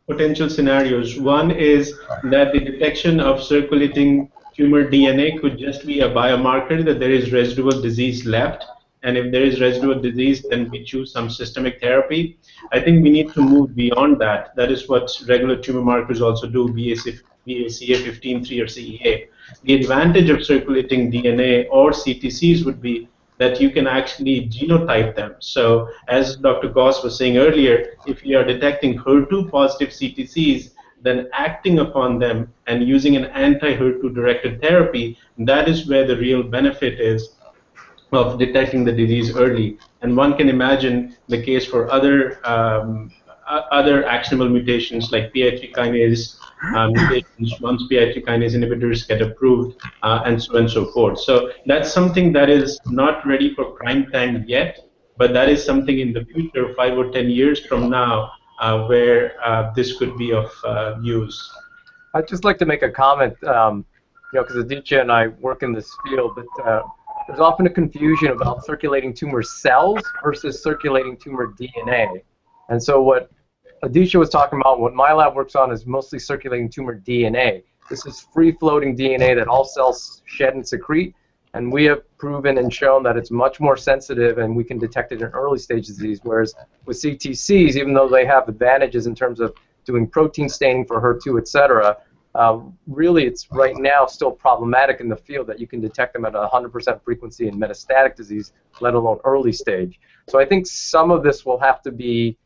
potential scenarios. One is that the detection of circulating tumor DNA could just be a biomarker that there is residual disease left. And if there is residual disease, then we choose some systemic therapy. I think we need to move beyond that. That is what regular tumor markers also do, BCA15-3 or CEA. The advantage of circulating DNA or CTCs would be that you can actually genotype them. So as Dr. Goss was saying earlier, if you are detecting HER2 positive CTCs, then acting upon them and using an anti-HER2 directed therapy, that is where the real benefit is of detecting the disease early. And one can imagine the case for other actionable mutations like PI3 kinase mutations once PI3 kinase inhibitors get approved, and so on and so forth. So that's something that is not ready for prime time yet, but that is something in the future, 5 or 10 years from now, where this could be of use. I'd just like to make a comment, because Aditya and I work in this field, but there's often a confusion about circulating tumor cells versus circulating tumor DNA. And so what Aditya was talking about, what my lab works on, is mostly circulating tumor DNA. This is free-floating DNA that all cells shed and secrete, and we have proven and shown that it's much more sensitive and we can detect it in early stage disease, whereas with CTCs, even though they have advantages in terms of doing protein staining for HER2, et cetera, really it's right now still problematic in the field that you can detect them at 100% frequency in metastatic disease, let alone early stage. So I think some of this will have to be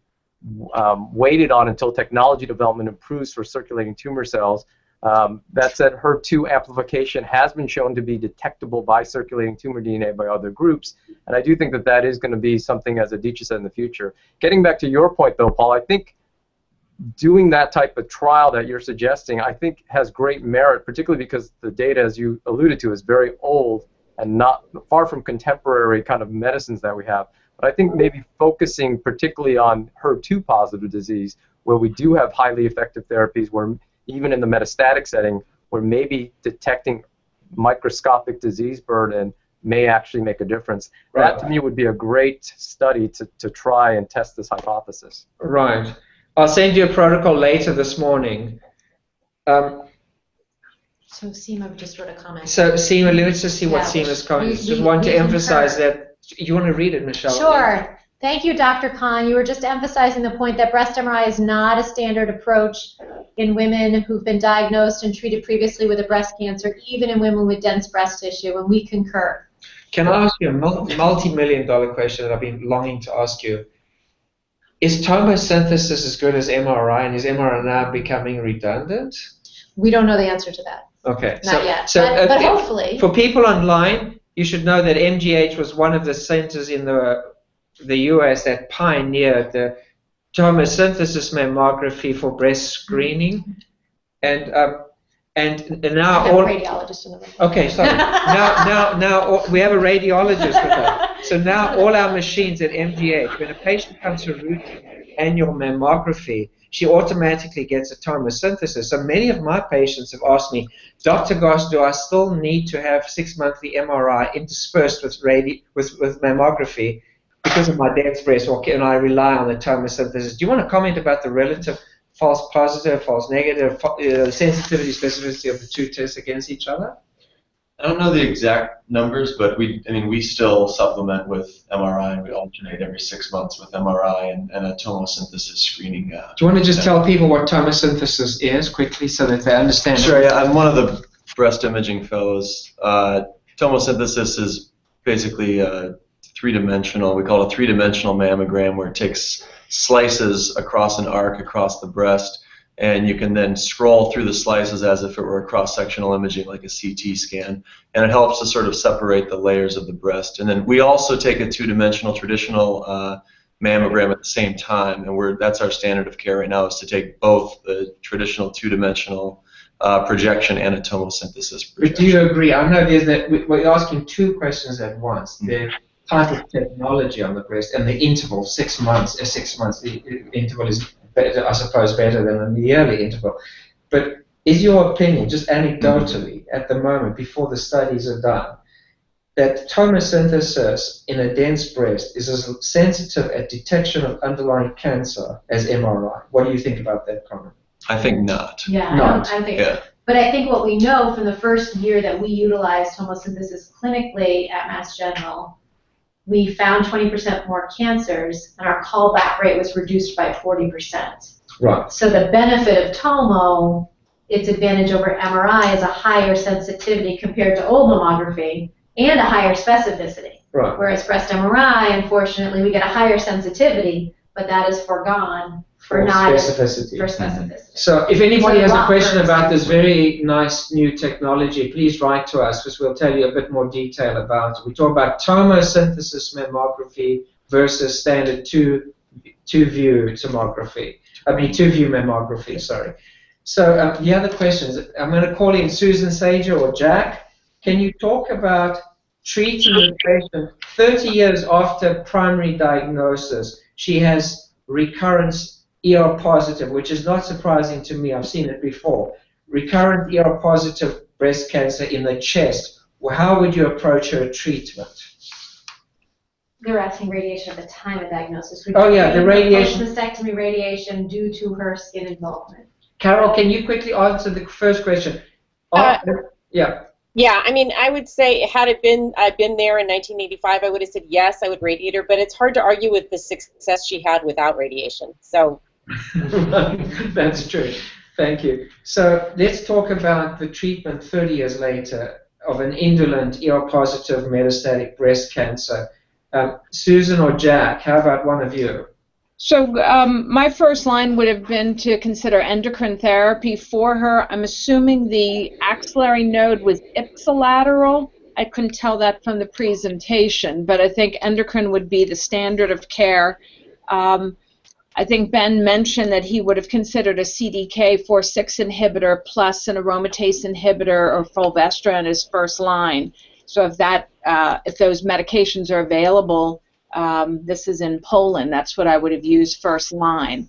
waited on until technology development improves for circulating tumor cells. That said, HER2 amplification has been shown to be detectable by circulating tumor DNA by other groups, and I do think that that is going to be something, as Aditya said, in the future. Getting back to your point, though, Paul, I think doing that type of trial that you're suggesting, I think has great merit, particularly because the data, as you alluded to, is very old and not far from contemporary kind of medicines that we have. But I think maybe focusing particularly on HER2 positive disease, where we do have highly effective therapies, where even in the metastatic setting, where maybe detecting microscopic disease burden may actually make a difference. Right. That to me would be a great study to try and test this hypothesis. Right. I'll send you a protocol later this morning. So Seema just wrote a comment. So Seema, let's just see what Seema's comment is. Just want to emphasize that You want to read it, Michelle? Sure. Thank you, Dr. Khan. You were just emphasizing the point that breast MRI is not a standard approach in women who've been diagnosed and treated previously with a breast cancer, even in women with dense breast tissue, and we concur. Can I ask you a multi-million-dollar question that I've been longing to ask you? Is tomosynthesis as good as MRI, and is MRI now becoming redundant? We don't know the answer to that. Okay. Not yet, So, but hopefully. For people online, you should know that MGH was one of the centers in the US that pioneered the tomosynthesis mammography for breast screening, and now all radiologist in the room. Okay, sorry. now we have a radiologist with us. So now all our machines at MGH, when a patient comes for routine annual mammography, she automatically gets a tomosynthesis. So many of my patients have asked me, Dr. Goss, do I still need to have 6-monthly MRI interspersed with mammography because of my dense breast, or can I rely on the tomosynthesis? Do you want to comment about the relative false positive, false negative, sensitivity, specificity of the two tests against each other? I don't know the exact numbers, but we still supplement with MRI, and we alternate every 6 months with MRI and a tomosynthesis screening. Do you want to just tell people what tomosynthesis is quickly so that they understand? Sure, yeah, I'm one of the breast imaging fellows. Tomosynthesis is basically three-dimensional. We call it a three-dimensional mammogram, where it takes slices across an arc across the breast, and you can then scroll through the slices as if it were a cross-sectional imaging like a CT scan, and it helps to sort of separate the layers of the breast. And then we also take a two-dimensional traditional mammogram at the same time, and that's our standard of care right now, is to take both the traditional two-dimensional projection and a tomosynthesis projection. But do you agree? I know we're asking two questions at once. The type of technology on the breast and the interval, 6 months. The interval is better, I suppose, better than the yearly interval. But is your opinion, just anecdotally, at the moment, before the studies are done, that tomosynthesis in a dense breast is as sensitive at detection of underlying cancer as MRI? What do you think about that comment? I think not. Yeah, Not. I don't think so. But I think what we know from the first year that we utilized tomosynthesis clinically at Mass General, we found 20% more cancers, and our callback rate was reduced by 40%. Right. So the benefit of tomo, its advantage over MRI, is a higher sensitivity compared to old mammography and a higher specificity. Right. Whereas breast MRI, unfortunately, we get a higher sensitivity, but that is foregone for specificity. For specificity. So if anybody has a question about this very nice new technology, please write to us, because we'll tell you a bit more detail about it. We talk about tomosynthesis mammography versus standard two-view mammography, sorry. So the other questions, I'm going to call in Susan Sager or Jack. Can you talk about treating the patient 30 years after primary diagnosis? She has recurrence ER positive, which is not surprising to me. I've seen it before. Recurrent ER positive breast cancer in the chest. Well, how would you approach her treatment? They're asking radiation at the time of diagnosis. The radiation. Post-mastectomy radiation due to her skin involvement. Carol, can you quickly answer the first question? Yeah. Yeah, I would say, had I'd been there in 1985, I would have said yes, I would radiate her, but it's hard to argue with the success she had without radiation. So that's true. Thank you. So let's talk about the treatment 30 years later of an indolent ER-positive metastatic breast cancer. Susan or Jack, how about one of you? So my first line would have been to consider endocrine therapy for her. I'm assuming the axillary node was ipsilateral. I couldn't tell that from the presentation, but I think endocrine would be the standard of care. I think Ben mentioned that he would have considered a CDK4/6 inhibitor plus an aromatase inhibitor or fulvestrant as first line. So if those medications are available, this is in Poland, that's what I would have used first line.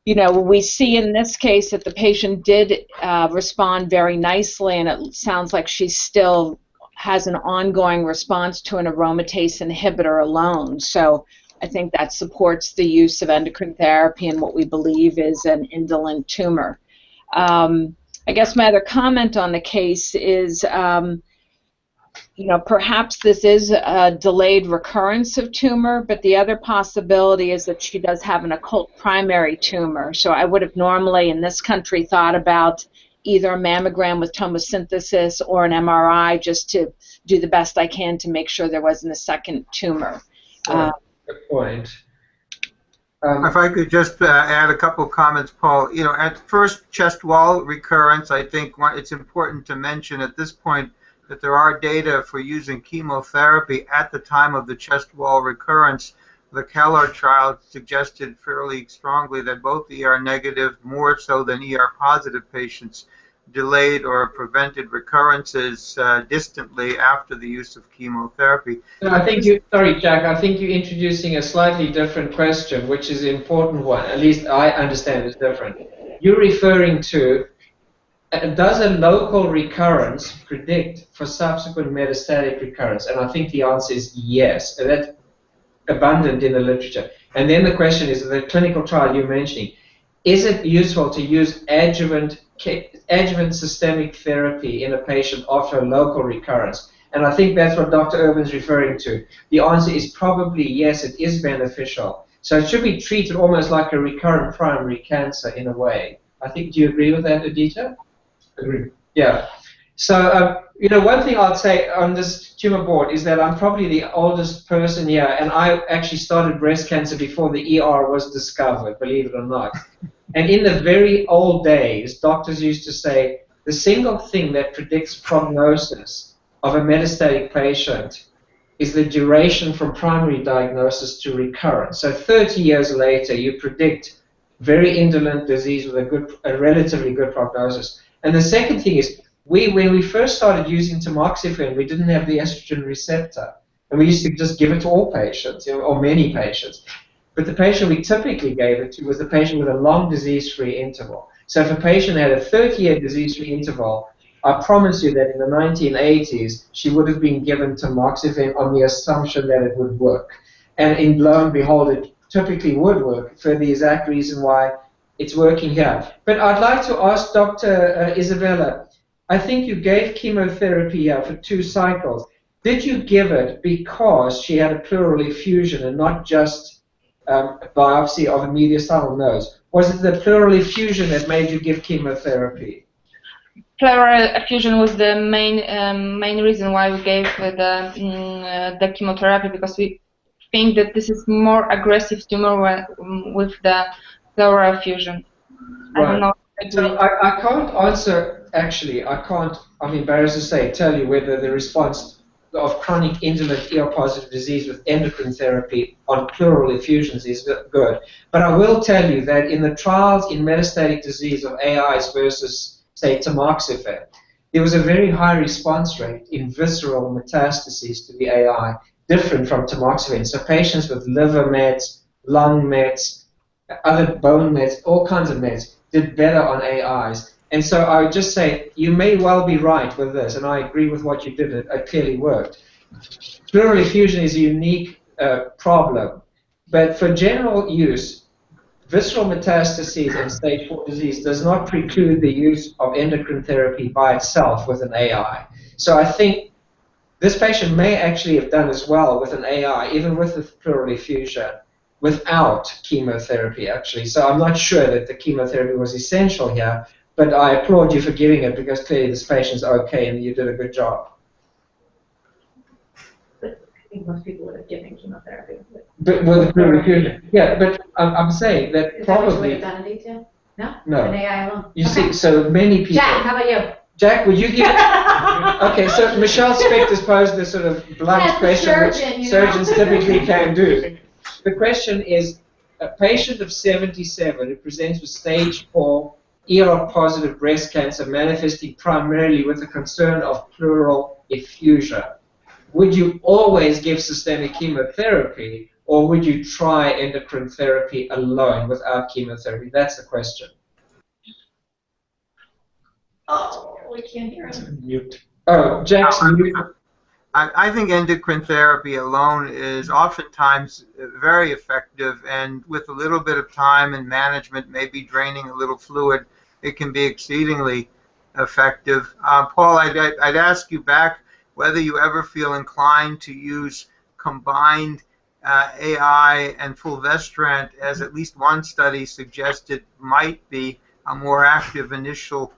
We see in this case that the patient did respond very nicely, and it sounds like she still has an ongoing response to an aromatase inhibitor alone. So I think that supports the use of endocrine therapy in what we believe is an indolent tumor. I guess my other comment on the case is perhaps this is a delayed recurrence of tumor, but the other possibility is that she does have an occult primary tumor. So I would have normally in this country thought about either a mammogram with tomosynthesis or an MRI just to do the best I can to make sure there wasn't a second tumor. Good point. If I could just add a couple of comments, Paul. At first chest wall recurrence, I think it's important to mention at this point that there are data for using chemotherapy at the time of the chest wall recurrence. The Keller trial suggested fairly strongly that both ER negative, more so than ER positive patients, delayed or prevented recurrences distantly after the use of chemotherapy. I think sorry, Jack, I think you're introducing a slightly different question, which is an important one. At least I understand it's different. You're referring to, does a local recurrence predict for subsequent metastatic recurrence? And I think the answer is yes. And that's abundant in the literature. And then the question is, the clinical trial you're mentioning, is it useful to use adjuvant systemic therapy in a patient after a local recurrence? And I think that's what Dr. Irvin's referring to. The answer is probably yes, it is beneficial. So it should be treated almost like a recurrent primary cancer in a way. I think, do you agree with that, Aditya? Agree. Yeah. So, one thing I'd say on this tumor board is that I'm probably the oldest person here, and I actually started breast cancer before the ER was discovered, believe it or not. And in the very old days, doctors used to say the single thing that predicts prognosis of a metastatic patient is the duration from primary diagnosis to recurrence. So 30 years later, you predict very indolent disease with a relatively good prognosis. And the second thing is, when we first started using tamoxifen, we didn't have the estrogen receptor. And we used to just give it to all patients, or many patients. But the patient we typically gave it to was the patient with a long disease-free interval. So if a patient had a 30-year disease-free interval, I promise you that in the 1980s, she would have been given tamoxifen on the assumption that it would work. And lo and behold, it typically would work for the exact reason why it's working here. But I'd like to ask Dr. Isabella, I think you gave chemotherapy here for 2 cycles. Did you give it because she had a pleural effusion and not just a biopsy of a mediastinal nose? Was it the pleural effusion that made you give chemotherapy? Pleural effusion was the main reason why we gave the chemotherapy, because we think that this is more aggressive tumor with the pleural effusion. Right. I don't know. So I can't answer, actually, I'm embarrassed to say, tell you whether the response of chronic indolent ER-positive disease with endocrine therapy on pleural effusions is good. But I will tell you that in the trials in metastatic disease of AIs versus, say, tamoxifen, there was a very high response rate in visceral metastases to the AI, different from tamoxifen. So patients with liver mets, lung mets, other bone mets, all kinds of mets, did better on AIs. And so I would just say, you may well be right with this, and I agree with what you did. It clearly worked. Pleural effusion is a unique problem, but for general use, visceral metastases and stage 4 disease does not preclude the use of endocrine therapy by itself with an AI. So I think this patient may actually have done as well with an AI, even with the pleural effusion, without chemotherapy, actually. So I'm not sure that the chemotherapy was essential here, but I applaud you for giving it, because clearly this patient's okay and you did a good job. But I think most people would have given chemotherapy. But with the pleural effusion. Yeah, but I'm saying that Is probably... that what you would have done, Aditya? No? No. An AI alone? You see, so many people... Jack, how about you? Jack, would you give it? Okay, so Michelle Spector's posed this sort of blunt question, surgeon, which surgeons typically can do. The question is, a patient of 77 who presents with stage 4 ER-positive breast cancer manifesting primarily with the concern of pleural effusion, would you always give systemic chemotherapy, or would you try endocrine therapy alone without chemotherapy? That's the question. Oh, we can't hear him. Mute. Oh, Jack's mute. I think endocrine therapy alone is oftentimes very effective, and with a little bit of time and management, maybe draining a little fluid, it can be exceedingly effective. Paul, I'd ask you back, whether you ever feel inclined to use combined AI and fulvestrant, as at least one study suggested might be a more active initial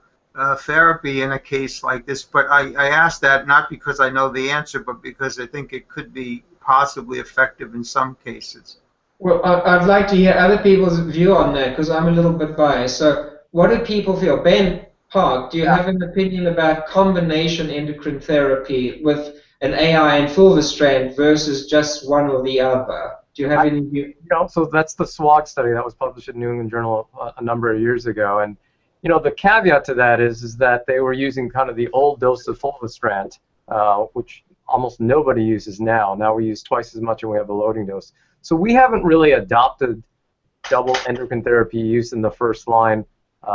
therapy in a case like this. But I ask that not because I know the answer, but because I think it could be possibly effective in some cases. Well, I'd like to hear other people's view on that because I'm a little bit biased. So what do people feel? Ben Park, do you have an opinion about combination endocrine therapy with an AI and fulvestrant versus just one or the other? Do you have any view? So that's the SWOG study that was published in New England Journal a number of years ago. And the caveat to that is that they were using kind of the old dose of fulvestrant, which almost nobody uses now. Now we use twice as much and we have a loading dose. So we haven't really adopted double endocrine therapy use in the first line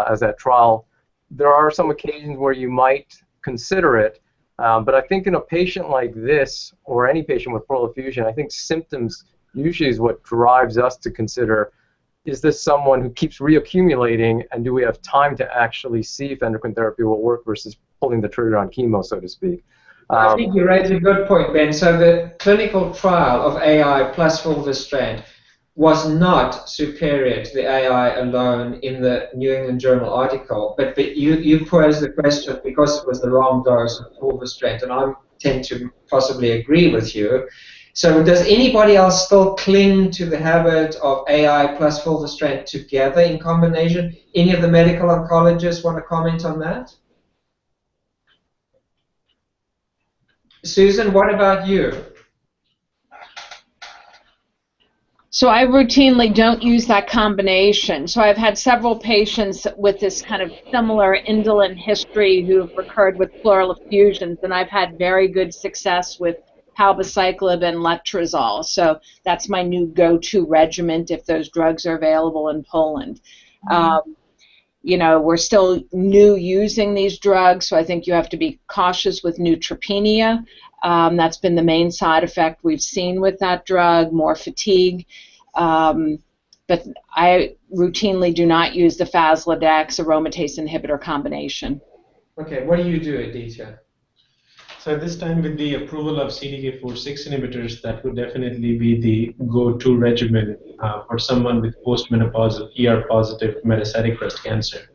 as that trial. There are some occasions where you might consider it, but I think in a patient like this, or any patient with pleural effusion, I think symptoms usually is what drives us to consider, is this someone who keeps reaccumulating, and do we have time to actually see if endocrine therapy will work versus pulling the trigger on chemo, so to speak. I think you raise a good point, Ben. So the clinical trial of AI plus fulvestrant was not superior to the AI alone in the New England Journal article, but you posed the question because it was the wrong dose of fulvestrant, and I tend to possibly agree with you. So does anybody else still cling to the habit of AI plus fulvestrant together in combination? Any of the medical oncologists want to comment on that? Susan, what about you? So I routinely don't use that combination. So I've had several patients with this kind of similar indolent history who have recurred with pleural effusions, and I've had very good success with palbociclib and letrozole. So that's my new go-to regimen if those drugs are available in Poland. We're still new using these drugs, so I think you have to be cautious with neutropenia. That's been the main side effect we've seen with that drug, more fatigue. But I routinely do not use the Faslodex aromatase inhibitor combination. Okay, what do you do, Aditya? So at this time, with the approval of CDK4/6 inhibitors, that would definitely be the go-to regimen for someone with postmenopausal ER-positive metastatic breast cancer.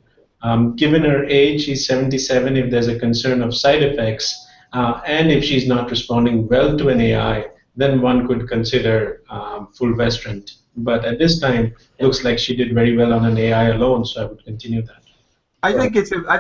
Given her age, she's 77, if there's a concern of side effects, and if she's not responding well to an AI, then one could consider fulvestrant. But at this time, looks like she did very well on an AI alone, so I would continue that. I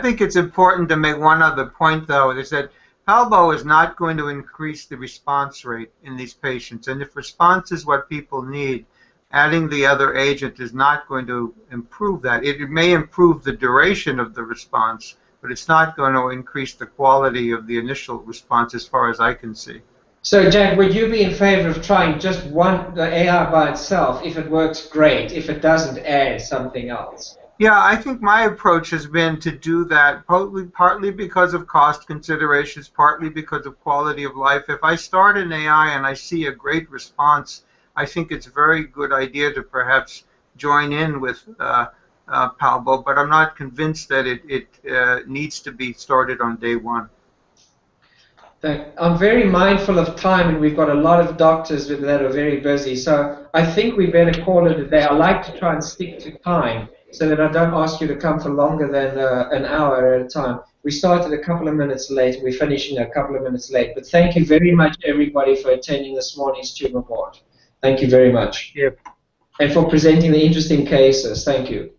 think it's important to make one other point, though, is that Palbo is not going to increase the response rate in these patients, and if response is what people need, adding the other agent is not going to improve that. It may improve the duration of the response, but it's not going to increase the quality of the initial response as far as I can see. So, Jack, would you be in favor of trying just the AI by itself? If it works, great. If it doesn't, add something else. Yeah, I think my approach has been to do that partly because of cost considerations, partly because of quality of life. If I start an AI and I see a great response, I think it's a very good idea to perhaps join in with Palbo, but I'm not convinced that it needs to be started on day one. I'm very mindful of time, and we've got a lot of doctors that are very busy, so I think we better call it a day. I like to try and stick to time so that I don't ask you to come for longer than an hour at a time. We started a couple of minutes late, and we're finishing a couple of minutes late, but thank you very much, everybody, for attending this morning's Tumor Board. Thank you very much. Yeah. And for presenting the interesting cases. Thank you.